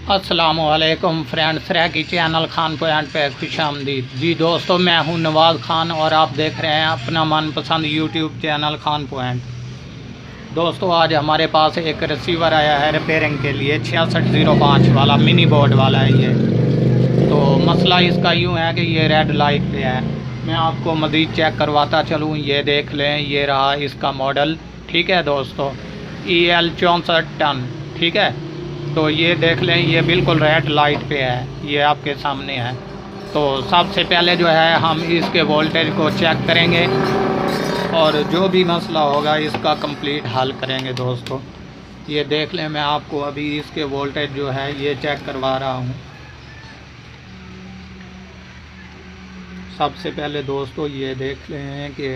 अस्सलामुअलैकुम friends, recce channel Khan point पे खुशामदीद। जी दोस्तों, मैं हूं नवाज़ खान और आप देख रहे हैं अपना मनपसंद यूट्यूब चैनल खान पॉइंट। दोस्तों, आज हमारे पास एक रिसीवर आया है रिपेयरिंग के लिए, 6605 वाला मिनी बोर्ड वाला है ये। तो मसला इसका यूँ है कि ये रेड लाइट पे है। मैं आपको मज़ीद चेक करवाता चलूँ। ये देख लें, ये रहा इसका मॉडल। ठीक है दोस्तों, EL 64 टन। ठीक है, तो ये देख लें, ये बिल्कुल रेड लाइट पे है, ये आपके सामने है। तो सबसे पहले जो है हम इसके वोल्टेज को चेक करेंगे और जो भी मसला होगा इसका कंप्लीट हल करेंगे दोस्तों। ये देख लें, मैं आपको अभी इसके वोल्टेज जो है ये चेक करवा रहा हूँ। सबसे पहले दोस्तों ये देख लें कि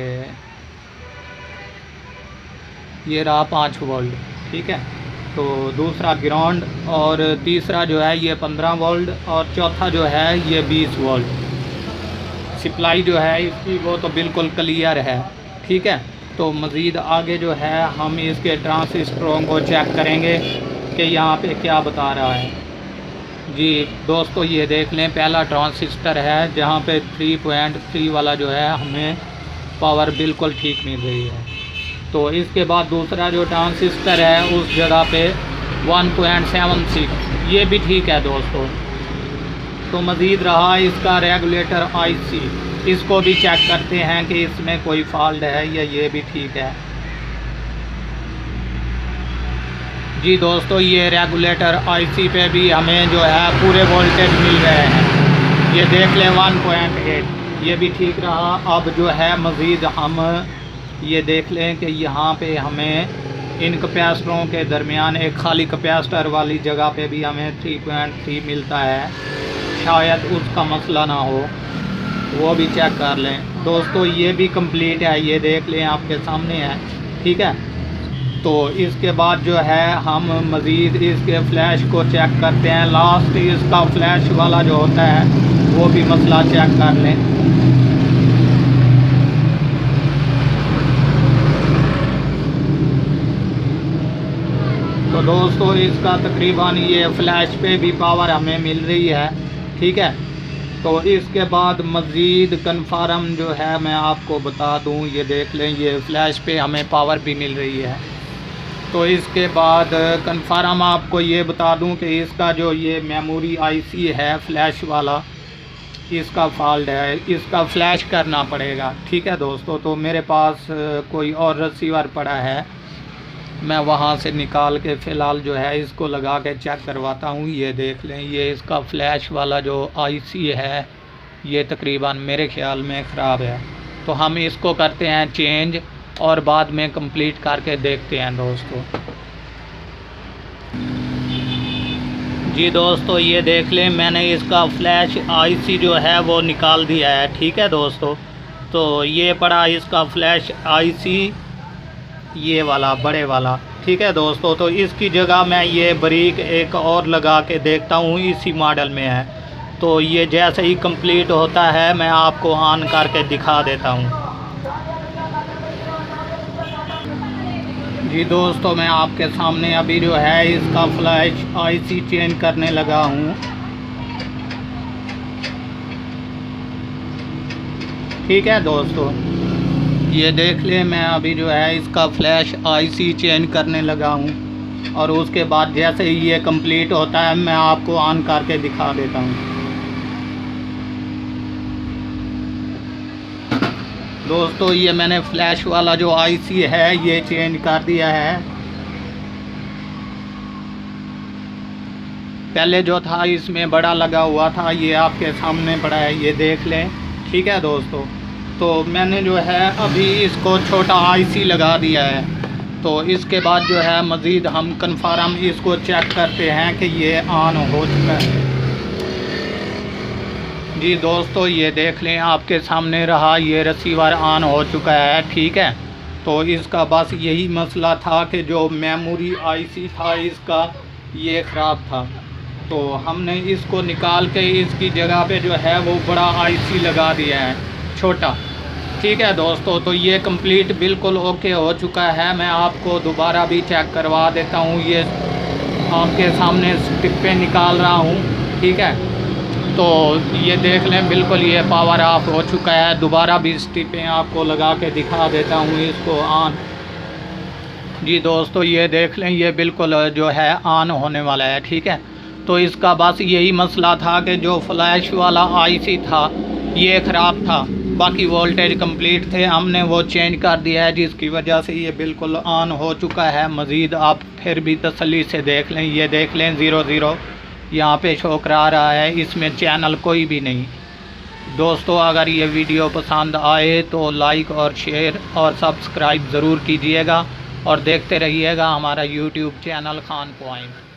ये रहा 5 वोल्ट। ठीक है, तो दूसरा ग्राउंड और तीसरा जो है ये 15 वोल्ट और चौथा जो है ये 20 वोल्ट। सप्लाई जो है इसकी वो तो बिल्कुल क्लियर है। ठीक है, तो मज़ीद आगे जो है हम इसके ट्रांसिस्टरों को चेक करेंगे कि यहाँ पे क्या बता रहा है। जी दोस्तों, ये देख लें, पहला ट्रांसिस्टर है जहाँ पे 3.3 वाला जो है हमें पावर बिल्कुल ठीक मिल रही है। तो इसके बाद दूसरा जो ट्रांसिस्टर है उस जगह पे 1.76, ये भी ठीक है दोस्तों। तो मज़ीद रहा इसका रेगुलेटर IC, इसको भी चेक करते हैं कि इसमें कोई फॉल्ट है या ये भी ठीक है। जी दोस्तों, ये रेगुलेटर IC पे भी हमें जो है पूरे वोल्टेज मिल रहे हैं। ये देख लें 1.8, ये भी ठीक रहा। अब जो है मज़ीद हम ये देख लें कि यहाँ पे हमें इन कैपेसिटरों के दरमियान एक खाली कैपेसिटर वाली जगह पे भी हमें 3.3 मिलता है। शायद उसका मसला ना हो, वो भी चेक कर लें दोस्तों। ये भी कंप्लीट है, ये देख लें, आपके सामने है। ठीक है, तो इसके बाद जो है हम मज़ीद इसके फ्लैश को चेक करते हैं। लास्ट इसका फ्लैश वाला जो होता है वो भी मसला चेक कर लें। तो दोस्तों, इसका तकरीबन ये फ्लैश पे भी पावर हमें मिल रही है। ठीक है, तो इसके बाद मज़ीद कन्फर्म जो है मैं आपको बता दूं, ये देख लें, ये फ्लैश पे हमें पावर भी मिल रही है। तो इसके बाद कन्फर्म आपको ये बता दूं कि इसका जो ये मेमोरी IC है फ्लैश वाला, इसका फॉल्ट है, इसका फ्लैश करना पड़ेगा। ठीक है दोस्तों, तो मेरे पास कोई और रिसीवर पड़ा है, मैं वहाँ से निकाल के फ़िलहाल जो है इसको लगा के चेक करवाता हूँ। ये देख लें, ये इसका फ्लैश वाला जो IC है ये तकरीबन मेरे ख़्याल में ख़राब है। तो हम इसको करते हैं चेंज और बाद में कंप्लीट करके देखते हैं दोस्तों। जी दोस्तों, ये देख लें, मैंने इसका फ्लैश IC जो है वो निकाल दिया है। ठीक है दोस्तों, तो ये पड़ा इसका फ्लैश IC, ये वाला बड़े वाला। ठीक है दोस्तों, तो इसकी जगह मैं ये बारीक एक और लगा के देखता हूँ, इसी मॉडल में है। तो ये जैसे ही कंप्लीट होता है मैं आपको ऑन करके दिखा देता हूँ। जी दोस्तों, मैं आपके सामने अभी जो है इसका फ्लैश IC चेंज करने लगा हूँ। ठीक है दोस्तों, ये देख लें, मैं अभी जो है इसका फ्लैश IC चेंज करने लगा हूँ और उसके बाद जैसे ही ये कंप्लीट होता है मैं आपको ऑन करके दिखा देता हूँ। दोस्तों, ये मैंने फ्लैश वाला जो IC है ये चेंज कर दिया है। पहले जो था इसमें बड़ा लगा हुआ था, ये आपके सामने पड़ा है, ये देख लें। ठीक है दोस्तों, तो मैंने जो है अभी इसको छोटा IC लगा दिया है। तो इसके बाद जो है मज़ीद हम कन्फर्म इसको चेक करते हैं कि ये ऑन हो चुका है। जी दोस्तों, ये देख लें, आपके सामने रहा, ये रिसीवर ऑन हो चुका है। ठीक है, तो इसका बस यही मसला था कि जो मेमोरी IC था इसका ये ख़राब था। तो हमने इसको निकाल के इसकी जगह पे जो है वो बड़ा IC लगा दिया है, छोटा। ठीक है दोस्तों, तो ये कंप्लीट बिल्कुल ओके हो चुका है। मैं आपको दोबारा भी चेक करवा देता हूँ। आपके सामने टिप्पे निकाल रहा हूँ, ठीक है। तो ये देख लें, बिल्कुल ये पावर ऑफ हो चुका है। दोबारा भी टिप्पे आपको लगा के दिखा देता हूँ इसको ऑन। जी दोस्तों, ये देख लें, ये बिल्कुल जो है ऑन होने वाला है, ठीक है। तो इसका बस यही मसला था कि जो फ्लैश वाला आईसी था ये ख़राब था, बाकी वोल्टेज कंप्लीट थे। हमने वो चेंज कर दिया है, जिसकी वजह से ये बिल्कुल ऑन हो चुका है। मज़ीद आप फिर भी तसल्ली से देख लें, ये देख लें 00 यहाँ पे शो करा रहा है, इसमें चैनल कोई भी नहीं। दोस्तों, अगर ये वीडियो पसंद आए तो लाइक और शेयर और सब्सक्राइब ज़रूर कीजिएगा और देखते रहिएगा हमारा यूट्यूब चैनल खान पॉइंट।